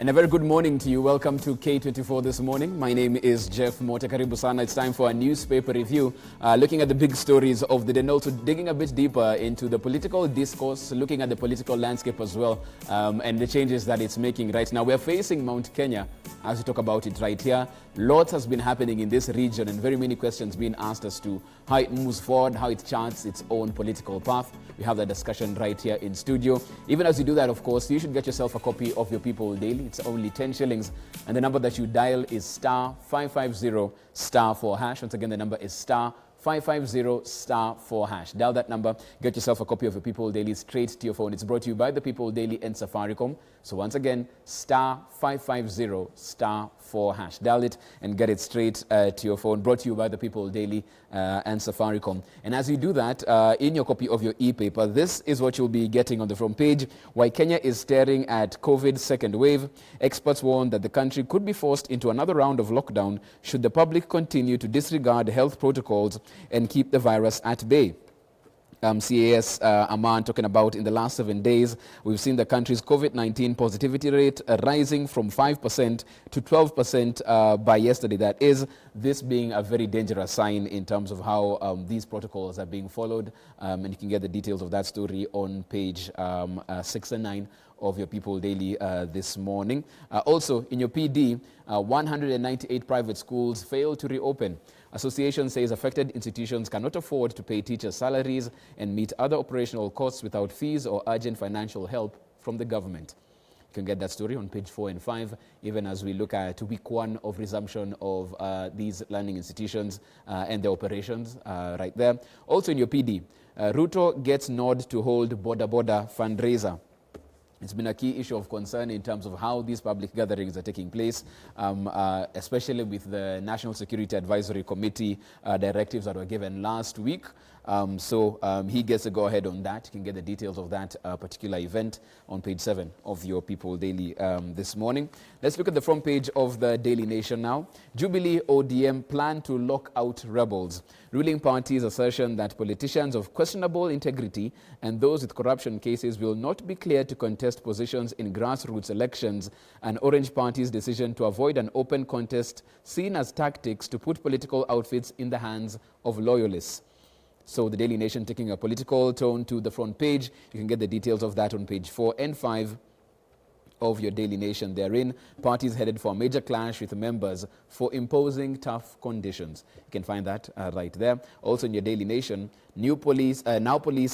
And a very good morning to you. Welcome to K24 This Morning. My name is Jeff Mote. Karibu sana. It's time for a newspaper review, looking at the big stories of the day, and also digging a bit deeper into the political discourse, looking at the political landscape as well, and the changes that it's making right now. We're facing Mount Kenya as we talk about it right here. Lots has been happening in this region and very many questions being asked as to how it moves forward, how it charts its own political path. We have that discussion right here in studio. Even as you do that, of course, you should get yourself a copy of your People Daily. It's only 10 shillings. And the number that you dial is star 550 star 4 hash. Once again, the number is star 550 star 4 hash. Dial that number, get yourself a copy of your People Daily straight to your phone. It's brought to you by the People Daily and Safaricom. So once again, star 550 star 4 hash. Dial it and get it straight to your phone. Brought to you by the People Daily and Safaricom. And as you do that, in your copy of your e-paper, this is what you'll be getting on the front page. Why Kenya is staring at COVID second wave. Experts warn that the country could be forced into another round of lockdown should the public continue to disregard health protocols and keep the virus at bay. CAS Aman talking about in the last 7 days, we've seen the country's COVID-19 positivity rate rising from 5% to 12% by yesterday. That is, this being a very dangerous sign in terms of how these protocols are being followed. And you can get the details of that story on page 6 and 9 of your People Daily this morning. Also, in your PD, 198 private schools failed to reopen. Association says affected institutions cannot afford to pay teachers' salaries and meet other operational costs without fees or urgent financial help from the government. You can get that story on page 4 and 5, even as we look at week 1 of resumption of these learning institutions and their operations right there. Also in your PD, Ruto gets nod to hold Boda Boda fundraiser. It's been a key issue of concern in terms of how these public gatherings are taking place, especially with the National Security Advisory Committee directives that were given last week. So he gets a go-ahead on that. You can get the details of that particular event on page 7 of your People Daily this morning. Let's look at the front page of the Daily Nation now. Jubilee ODM plan to lock out rebels. Ruling party's assertion that politicians of questionable integrity and those with corruption cases will not be cleared to contest positions in grassroots elections, and Orange Party's decision to avoid an open contest seen as tactics to put political outfits in the hands of loyalists. So the Daily Nation taking a political tone to the front page. You can get the details of that on page 4 and 5 of your Daily Nation. Therein, parties headed for a major clash with members for imposing tough conditions. You can find that right there. Also in your Daily Nation, now police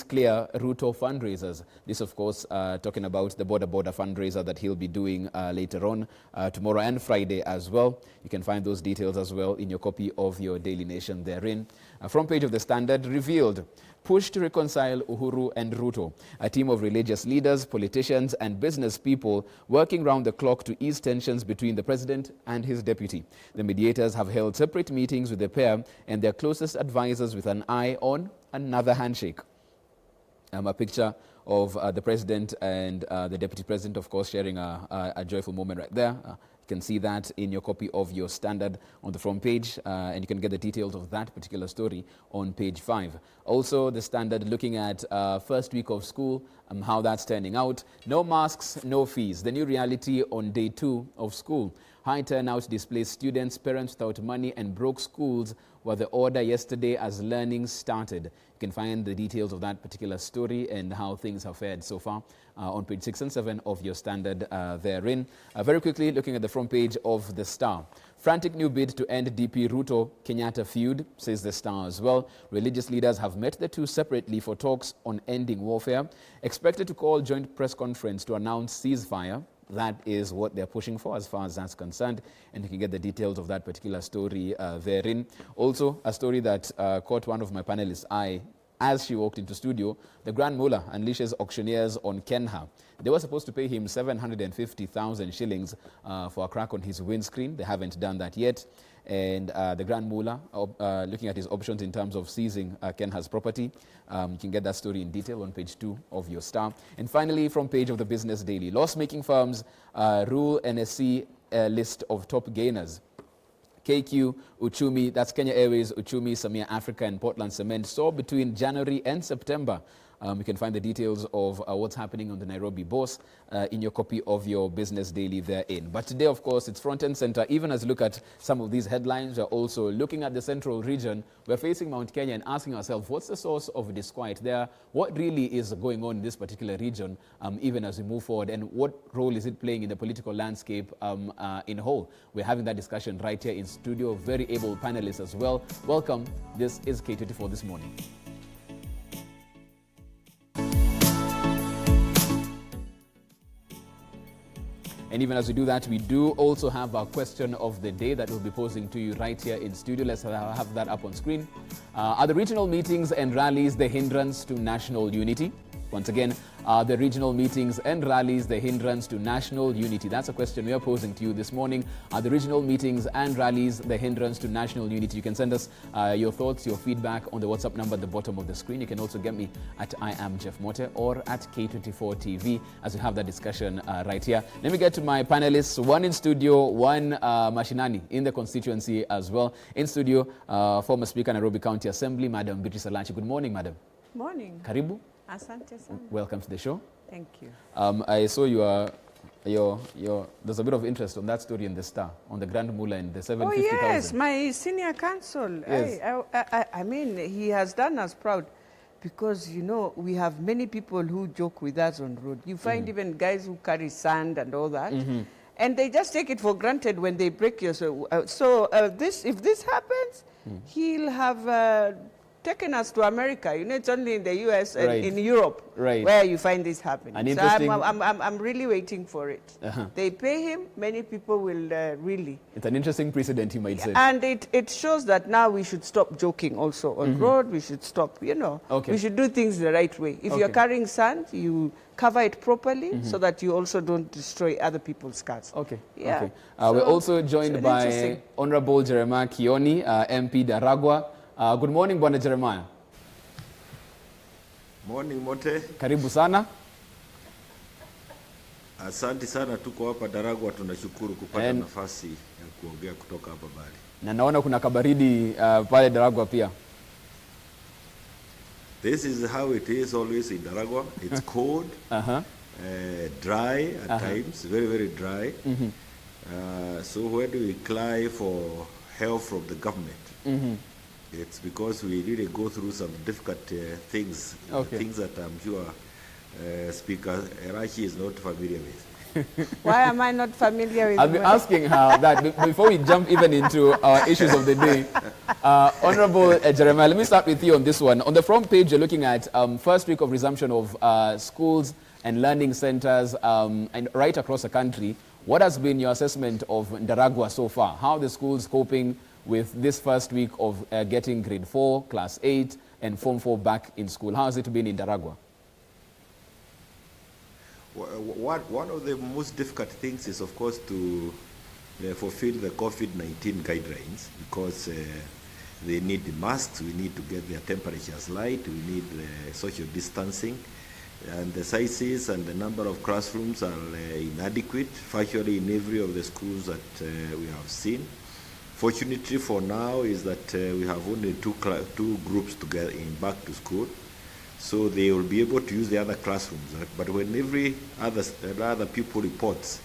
clear Ruto fundraisers. This, of course, talking about the Boda Boda fundraiser that he'll be doing later on tomorrow and Friday as well. You can find those details as well in your copy of your Daily Nation therein. Front page of the Standard revealed push to reconcile Uhuru and Ruto. A team of religious leaders, politicians and business people working round the clock to ease tensions between the president and his deputy. The mediators have held separate meetings with the pair and their closest advisors with an eye on another handshake. A picture of the president and the deputy president, of course, sharing a joyful moment right there. You can see that in your copy of your Standard on the front page, and you can get the details of that particular story on page 5. Also, the Standard looking at first week of school, how that's turning out. No masks, no fees. The new reality on day 2 of school. High turnout displaced students, parents without money, and broke schools were the order yesterday as learning started. You can find the details of that particular story and how things have fared so far on page 6 and 7 of your Standard therein. Very quickly, looking at the front page of the Star. Frantic new bid to end DP Ruto Kenyatta feud, says the Star as well. Religious leaders have met the two separately for talks on ending warfare. Expected to call joint press conference to announce ceasefire. That is what they're pushing for as far as that's concerned. And you can get the details of that particular story therein. Also, a story that caught one of my panelists' eye as she walked into studio. The Grand Mullah unleashes auctioneers on Kenha. They were supposed to pay him 750,000 shillings for a crack on his windscreen. They haven't done that yet. And the Grand Mullah looking at his options in terms of seizing Kenha's property. You can get that story in detail on page 2 of your Star. And finally, from page of the Business Daily, loss-making firms rule NSC list of top gainers. KQ, Uchumi, that's Kenya Airways, Uchumi, Samia Africa and Portland Cement saw between January and September You can find the details of what's happening on the Nairobi Boss in your copy of your Business Daily therein. But today, of course, it's front and center. Even as we look at some of these headlines, we're also looking at the central region. We're facing Mount Kenya and asking ourselves, what's the source of disquiet there? What really is going on in this particular region, even as we move forward? And what role is it playing in the political landscape in whole? We're having that discussion right here in studio. Very able panelists as well. Welcome. This is K24 This Morning. And even as we do that, we do also have our question of the day that we'll be posing to you right here in studio. Let's have that up on screen. Are the regional meetings and rallies the hindrance to national unity? Once again, are the regional meetings and rallies the hindrance to national unity? That's a question we are posing to you this morning. Are the regional meetings and rallies the hindrance to national unity? You can send us your thoughts, your feedback on the WhatsApp number at the bottom of the screen. You can also get me at I am Jeff Mote or at K24 TV as we have that discussion right here. Let me get to my panelists, one in studio, one mashinani in the constituency as well. In studio, former Speaker, Nairobi County Assembly, Madam Beatrice Elachi. Good morning, Madam. Morning. Karibu. Asante sana. Welcome to the show. Thank you. I saw there's a bit of interest on that story in the Star, on the Grand Mullah and the 750,000. Oh yes, my senior counsel. Yes. I mean, he has done us proud because, you know, we have many people who joke with us on road. You find even guys who carry sand and all that. And they just take it for granted when they break your... if this happens, he'll have... taken us to America. You know, it's only in the US and in Europe where you find this happening. So I'm really waiting for it. They pay him, many people will really. It's an interesting precedent, you might say. And it shows that now we should stop joking also on road. We should stop, you know. We should do things the right way. If you're carrying sand, you cover it properly so that you also don't destroy other people's cars. Yeah. We're also joined by Honorable Jeremiah Kioni, MP Daragwa. Good morning, Bwana Jeremiah. Morning, Mote. Karibu sana. Asante sana, tuko hapa Daragwa, tunashukuru kupata nafasi ya kuongea kutoka hapa Bali. Na naona kuna kabaridi pale Daragwa pia. This is how it is always in Daragwa. It's cold, dry at times, very, very dry. So when we cry for help from the government, it's because we really go through some difficult things, things that I'm sure Speaker Elachi is not familiar with. Why am I not familiar with I'll be asking her that before we jump even into our issues of the day. Honorable Jeremiah, let me start with you on this one. On the front page, you're looking at first week of resumption of schools and learning centers and right across the country. What has been your assessment of Daragwa so far? How are the schools coping with this first week of getting grade 4, class 8, and Form 4 back in school? How has it been in Daragwa? One of the most difficult things is, of course, to fulfill the COVID-19 guidelines because they need the masks, we need to get their temperatures light, we need social distancing, and the sizes and the number of classrooms are inadequate, virtually in every of the schools that we have seen. Fortunately for now is that we have only two groups together in back to school, so they will be able to use the other classrooms. But when every other pupil reports,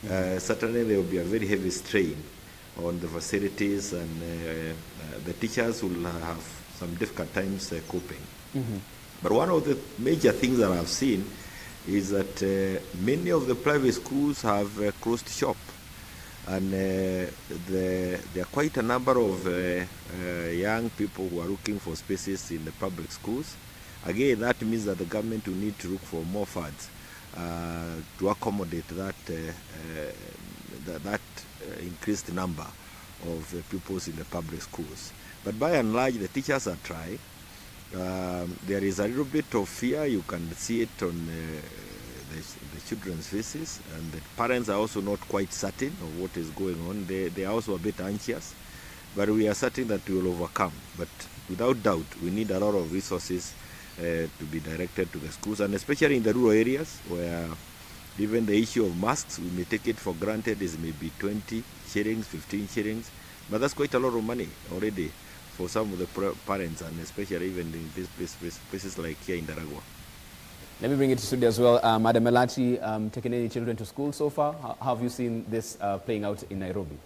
certainly there will be a very heavy strain on the facilities, and the teachers will have some difficult times coping. But one of the major things that I've seen is that many of the private schools have closed shop. And there are quite a number of young people who are looking for spaces in the public schools. Again, that means that the government will need to look for more funds to accommodate that increased number of pupils in the public schools. But by and large, the teachers are trying. There is a little bit of fear. You can see it on the children's faces, and the parents are also not quite certain of what is going on. They are also a bit anxious, but we are certain that we will overcome. But without doubt, we need a lot of resources to be directed to the schools, and especially in the rural areas where even the issue of masks, we may take it for granted, is maybe 20 shillings, 15 shillings, but that's quite a lot of money already for some of the parents, and especially even in these places like here in Daragwa. Let me bring it to studio as well. Madam Elachi, taking any children to school so far? How have you seen this playing out in Nairobi?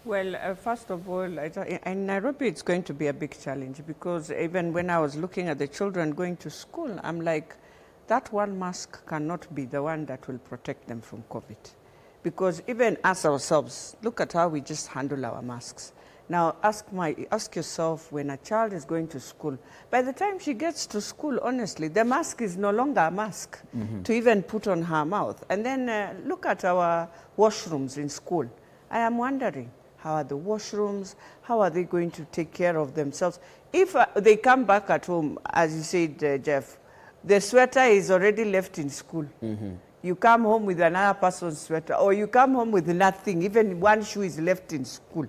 Well, first of all, in Nairobi, it's going to be a big challenge because even when I was looking at the children going to school, I'm like, that one mask cannot be the one that will protect them from COVID. Because even us ourselves, look at how we just handle our masks. Now, ask yourself, when a child is going to school, by the time she gets to school, honestly, the mask is no longer a mask to even put on her mouth. And then look at our washrooms in school. I am wondering, how are the washrooms? How are they going to take care of themselves? If they come back at home, as you said, Jeff, the sweater is already left in school. You come home with another person's sweater, or you come home with nothing, even one shoe is left in school.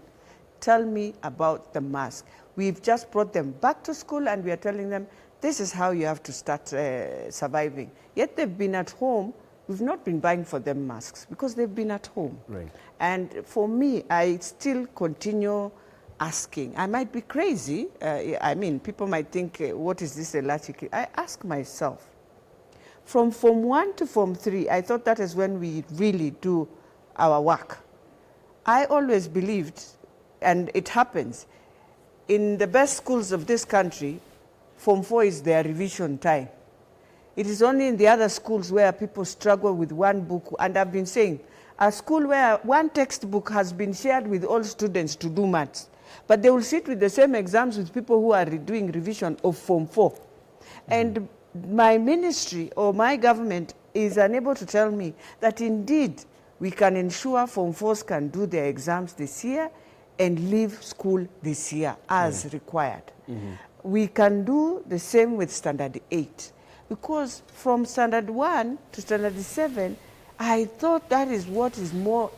Tell me about the mask. We've just brought them back to school and we are telling them, this is how you have to start surviving. Yet they've been at home. We've not been buying for them masks because they've been at home. Right. And for me, I still continue asking. I might be crazy. I mean, people might think, what is this Elachi? I ask myself, from Form 1 to Form 3, I thought that is when we really do our work. I always believed, and it happens, in the best schools of this country, Form 4 is their revision time. It is only in the other schools where people struggle with one book, and I've been saying, a school where one textbook has been shared with all students to do maths, but they will sit with the same exams with people who are doing revision of Form 4. And my ministry or my government is unable to tell me that indeed we can ensure Form 4s can do their exams this year and leave school this year as required. We can do the same with Standard 8. Because from Standard 1 to Standard 7, I thought that is what is more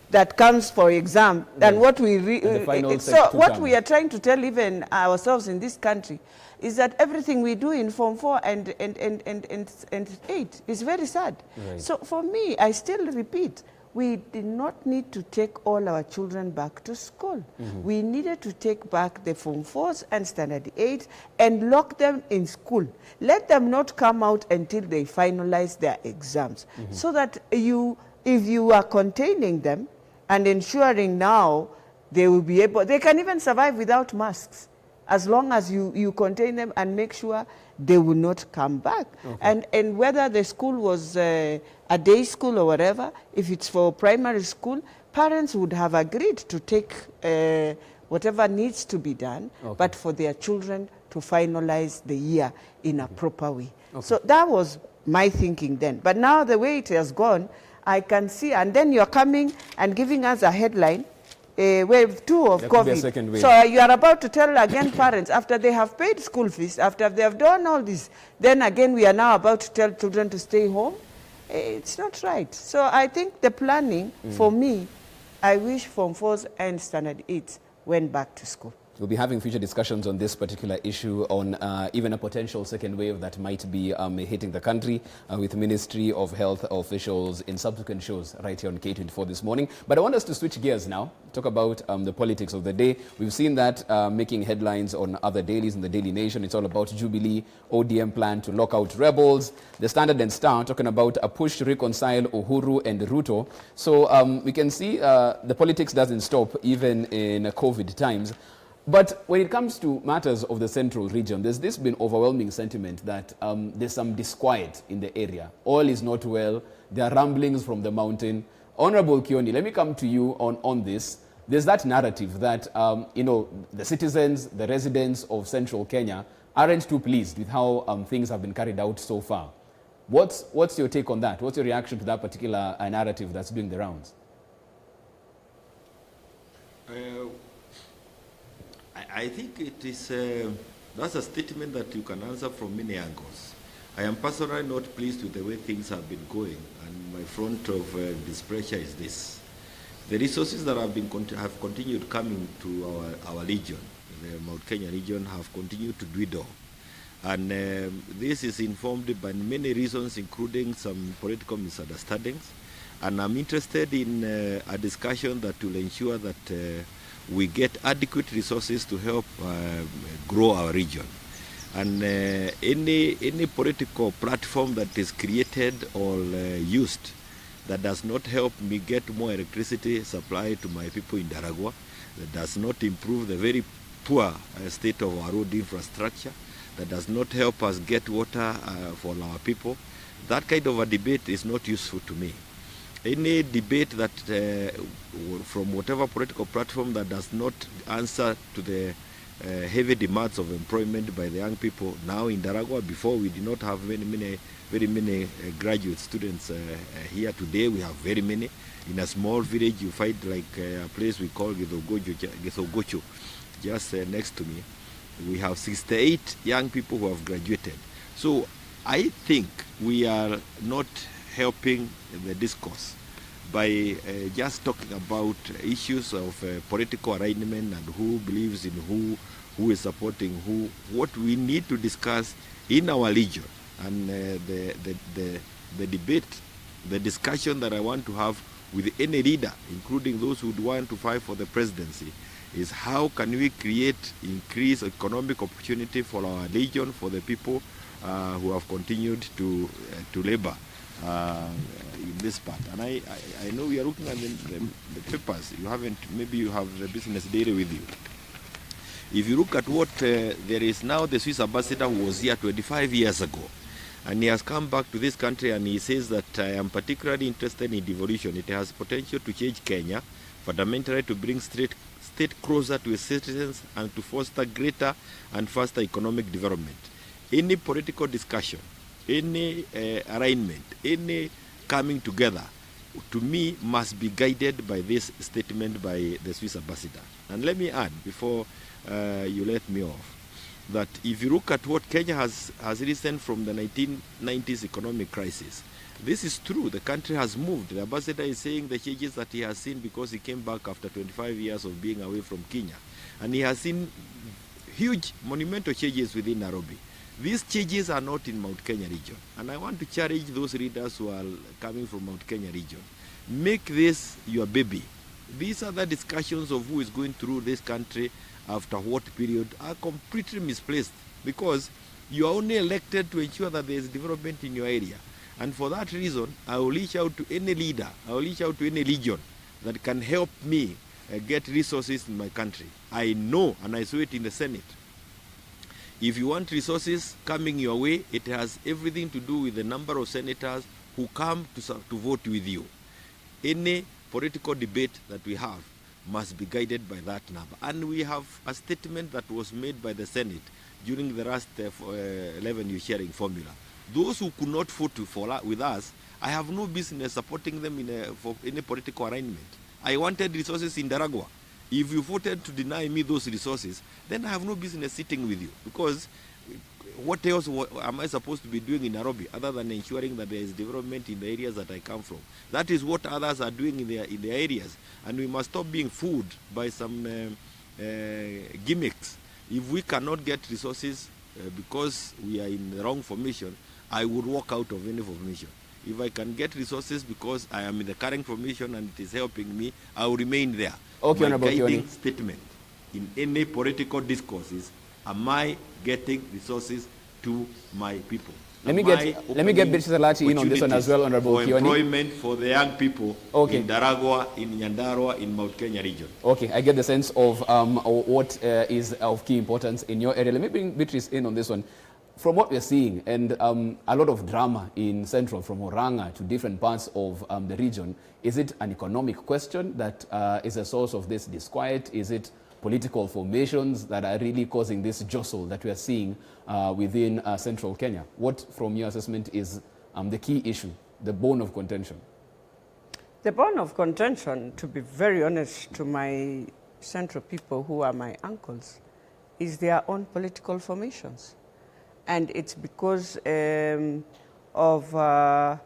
that comes for exam than what we so what we are trying to tell even ourselves in this country is that everything we do in Form 4 and 8 is very sad. Right. So for me, I still repeat, we did not need to take all our children back to school. We needed to take back the Form 4s and Standard 8 and lock them in school. Let them not come out until they finalize their exams. So that if you are containing them and ensuring now they will be able, they can even survive without masks, as long as you contain them and make sure they will not come back. And whether the school was a day school or whatever, if it's for primary school, parents would have agreed to take whatever needs to be done, but for their children to finalize the year in a proper way. So that was my thinking then. But now the way it has gone, I can see, and then you're coming and giving us a headline, wave 2 of COVID. So you are about to tell again parents, after they have paid school fees, after they have done all this, then again we are now about to tell children to stay home. It's not right. So I think the planning, for me, I wish Form 4s and Standard 8s went back to school. We'll be having future discussions on this particular issue, on even a potential second wave that might be hitting the country with Ministry of Health officials in subsequent shows right here on K24 This Morning. But I want us to switch gears now, talk about the politics of the day. We've seen that making headlines on other dailies in the Daily Nation. It's all about Jubilee, ODM plan to lock out rebels. The Standard and Star talking about a push to reconcile Uhuru and Ruto. So we can see the politics doesn't stop even in COVID times. But when it comes to matters of the central region, there's this been overwhelming sentiment that there's some disquiet in the area. All is not well. There are rumblings from the mountain. Honorable Kioni, let me come to you on this. There's that narrative that, the citizens, the residents of central Kenya aren't too pleased with how things have been carried out so far. What's your take on that? What's your reaction to that particular narrative that's doing the rounds? I think it is, that's a statement that you can answer from many angles. I am personally not pleased with the way things have been going, and my front of displeasure is this. The resources that have continued coming to our region, the Mount Kenya region, have continued to dwindle. And this is informed by many reasons, including some political misunderstandings. And I'm interested in a discussion that will ensure that we get adequate resources to help grow our region. And any political platform that is created or used that does not help me get more electricity supply to my people in Daragwa, that does not improve the very poor state of our road infrastructure, that does not help us get water for our people, that kind of a debate is not useful to me. Any debate that from whatever political platform that does not answer to the heavy demands of employment by the young people now in Daragwa. Before, we did not have very many graduate students here. Today we have very many. In a small village you find like a place we call Githogocho, just next to me. We have 68 young people who have graduated. So I think we are not helping the discourse by just talking about issues of political alignment and who believes in who is supporting who. What we need to discuss in our region, and the debate, the discussion that I want to have with any leader, including those who would want to fight for the presidency, is how can we create increased economic opportunity for our region, for the people who have continued to labor in this part. And I know we are looking at the papers. You haven't, maybe you have the business daily with you. If you look at what there is now, the Swiss ambassador who was here 25 years ago, and he has come back to this country and he says that I am particularly interested in devolution. It has potential to change Kenya, fundamentally to bring state closer to its citizens and to foster greater and faster economic development. Any political discussion, any alignment, any coming together, to me, must be guided by this statement by the Swiss ambassador. And let me add, before you let me off, that if you look at what Kenya has risen from the 1990s economic crisis, this is true. The country has moved. The ambassador is saying the changes that he has seen because he came back after 25 years of being away from Kenya. And he has seen huge monumental changes within Nairobi. These changes are not in Mount Kenya region. And I want to challenge those leaders who are coming from Mount Kenya region. Make this your baby. These other discussions of who is going through this country after what period are completely misplaced, because you are only elected to ensure that there is development in your area. And for that reason, I will reach out to any leader, I will reach out to any region that can help me get resources in my country. I know, and I saw it in the Senate, if you want resources coming your way, it has everything to do with the number of senators who come to vote with you. Any political debate that we have must be guided by that number. And we have a statement that was made by the Senate during the last 11 sharing formula. Those who could not vote with us, I have no business supporting them for any political arrangement. I wanted resources in Daragwa. If you voted to deny me those resources, then I have no business sitting with you, because what else am I supposed to be doing in Nairobi other than ensuring that there is development in the areas that I come from? That is what others are doing in their areas, and we must stop being fooled by some gimmicks. If we cannot get resources because we are in the wrong formation, I would walk out of any formation. If I can get resources because I am in the current formation and it is helping me, I will remain there. Okay, my guiding statement in any political discourse is, am I getting resources to my people? Let me get Beatrice Elachi in on this one as well, Honorable for Kioni. Employment for the young people in Daragwa, in Nyandarua, in Mount Kenya region. Okay, I get the sense of what is of key importance in your area. Let me bring Beatrice in on this one. From what we're seeing, and a lot of drama in Central, from Oranga to different parts of the region, is it an economic question that is a source of this disquiet? Is it political formations that are really causing this jostle that we are seeing within Central Kenya? What, from your assessment, is the key issue, the bone of contention? The bone of contention, to be very honest to my Central people who are my uncles, is their own political formations. And it's because of the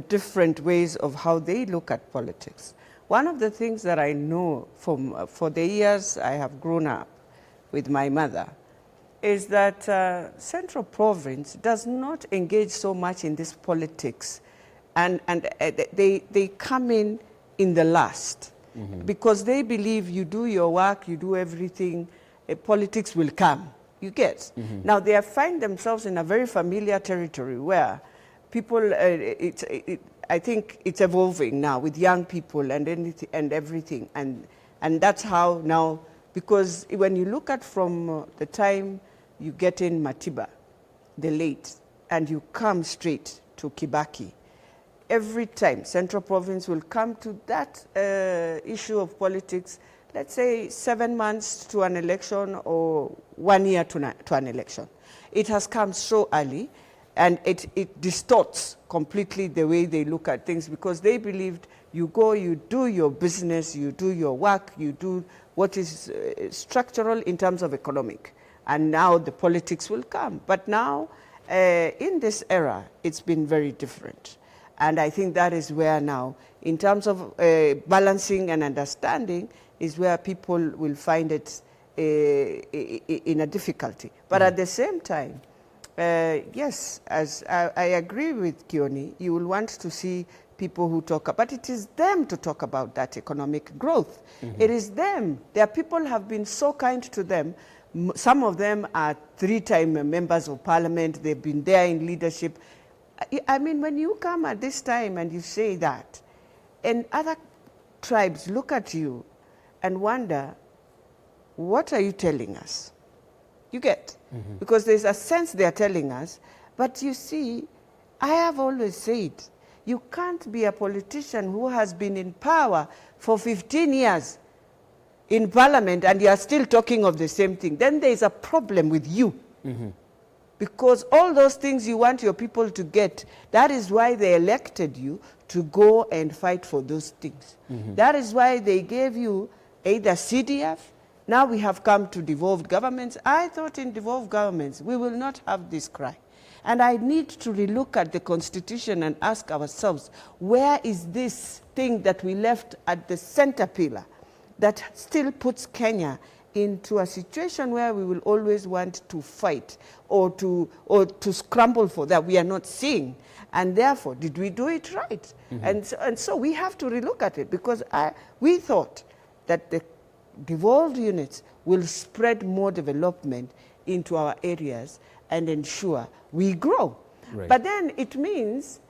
different ways of how they look at politics. One of the things that I know for the years I have grown up with my mother is that Central Province does not engage so much in this politics, and they come in the last, because they believe you do your work, you do everything, politics will come. You get? Now they find themselves in a very familiar territory where people, I think it's evolving now with young people and everything. And that's how now, because when you look at from the time you get in Matiba, the late, and you come straight to Kibaki, every time Central Province will come to that issue of politics, let's say 7 months to an election or 1 year to an election. It has come so early, and it distorts completely the way they look at things, because they believed you go, you do your business, you do your work, you do what is structural in terms of economic, and now the politics will come. But now, in this era, it's been very different. And I think that is where now, in terms of balancing and understanding, is where people will find it in a difficulty. But at the same time, yes, as I agree with Kioni, you will want to see people who talk about, but it is them to talk about that economic growth. It is them. Their people have been so kind to them. Some of them are 3-time members of parliament. They've been there in leadership. I mean, when you come at this time and you say that, and other tribes look at you and wonder, what are you telling us? You get? Because there's a sense they're telling us. But you see, I have always said, you can't be a politician who has been in power for 15 years in parliament and you are still talking of the same thing. Then there's a problem with you. Because all those things you want your people to get, that is why they elected you to go and fight for those things. That is why they gave you either CDF. Now we have come to devolved governments. I thought in devolved governments we will not have this cry. And I need to relook at the Constitution and ask ourselves, where is this thing that we left at the center pillar that still puts Kenya into a situation where we will always want to fight or to scramble for that we are not seeing? And therefore, did we do it right? And so we have to relook at it, because we thought that the devolved units will spread more development into our areas and ensure we grow. Right. But then it means,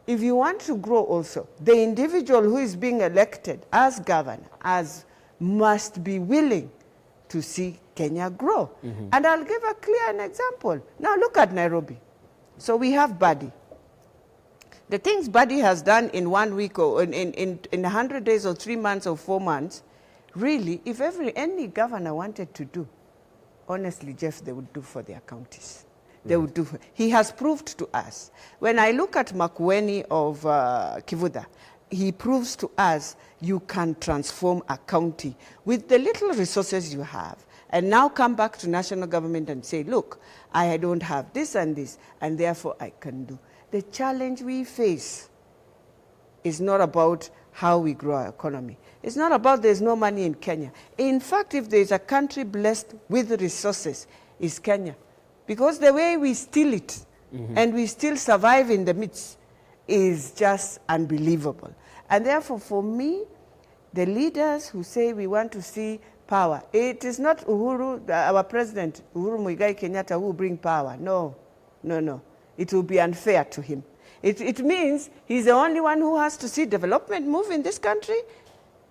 if you want to grow also, the individual who is being elected as governor must be willing to see Kenya grow. And I'll give a clear example. Now look at Nairobi. So we have Badi. The things Badi has done in 1 week or in 100 days or 3 months or 4 months, really, if any governor wanted to do, honestly, Jeff, they would do for their counties. They would do. He has proved to us. When I look at Makueni of Kivuda, he proves to us you can transform a county with the little resources you have, and now come back to national government and say, look, I don't have this and this, and therefore I can do. The challenge we face is not about how we grow our economy. It's not about there's no money in Kenya. In fact, if there's a country blessed with resources, it's Kenya. Because the way we steal it and we still survive in the midst is just unbelievable. And therefore, for me, the leaders who say we want to see power, it is not Uhuru, our president, Uhuru Muigai Kenyatta, who will bring power. No, no, no. It will be unfair to him. It means he's the only one who has to see development move in this country.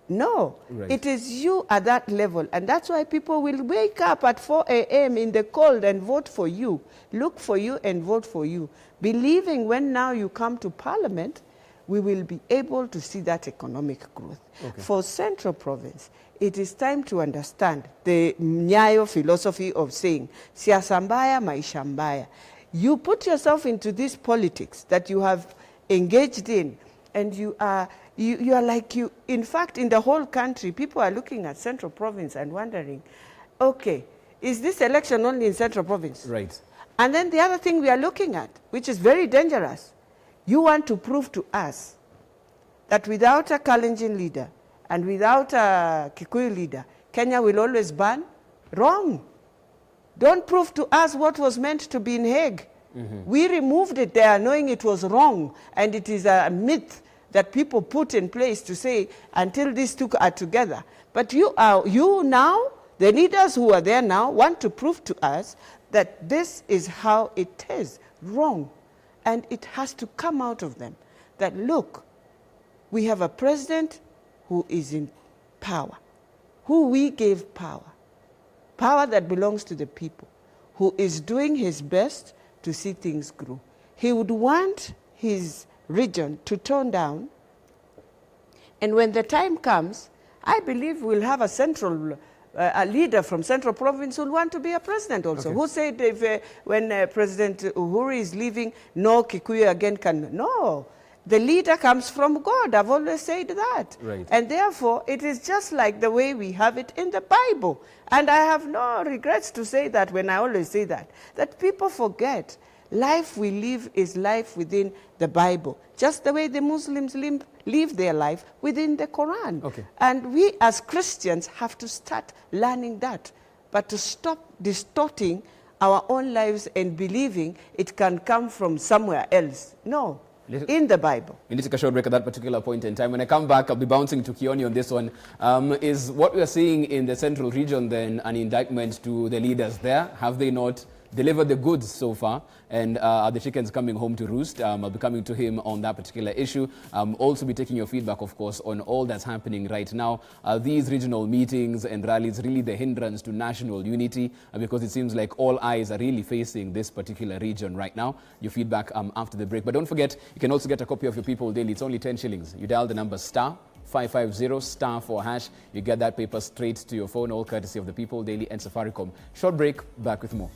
No, it is you at that level. And that's why people will wake up at 4 a.m. in the cold and vote for you, look for you and vote for you, believing when now you come to parliament, we will be able to see that economic growth. For Central Province, it is time to understand the Nyayo philosophy of saying, Siasa mbaya, maisha mbaya. You put yourself into this politics that you have engaged in, and you are like in fact, in the whole country, people are looking at Central Province and wondering, okay, is this election only in Central Province? Right. And then the other thing we are looking at, which is very dangerous, you want to prove to us that without a Kalenjin leader and without a Kikuyu leader, Kenya will always burn? Wrong. Don't prove to us what was meant to be in Hague. We removed it there knowing it was wrong, and it is a myth that people put in place to say until these two are together. But you now the leaders who are there now want to prove to us that this is how it is, wrong. And it has to come out of them that, look, we have a president who is in power, who we gave power that belongs to the people, who is doing his best to see things grow. He would want his region to tone down, and when the time comes, I believe we'll have a central a leader from Central Province who will want to be a president also. Okay. Who said if, when President Uhuru is leaving, no Kikuyu again can... No, the leader comes from God. I've always said that. Right. And therefore, it is just like the way we have it in the Bible. And I have no regrets to say that when I always say that people forget. Life we live is life within the Bible, just the way the Muslims live their life within the Quran. Okay. And we as Christians have to start learning that, but to stop distorting our own lives and believing it can come from somewhere else. No, in the Bible. We need to take a short break at that particular point in time. When I come back, I'll be bouncing to Kioni on this one. Is what we are seeing in the central region then an indictment to the leaders there? Have they not delivered the goods so far, and are the chickens coming home to roost? I'll be coming to him on that particular issue. Also be taking your feedback, of course, on all that's happening right now. Are these regional meetings and rallies really the hindrance to national unity? Because it seems like all eyes are really facing this particular region right now. Your feedback after the break. But don't forget, you can also get a copy of your People Daily. It's only 10 shillings. You dial the number *550 *4#. You get that paper straight to your phone, all courtesy of the People Daily and Safaricom. Short break, back with more.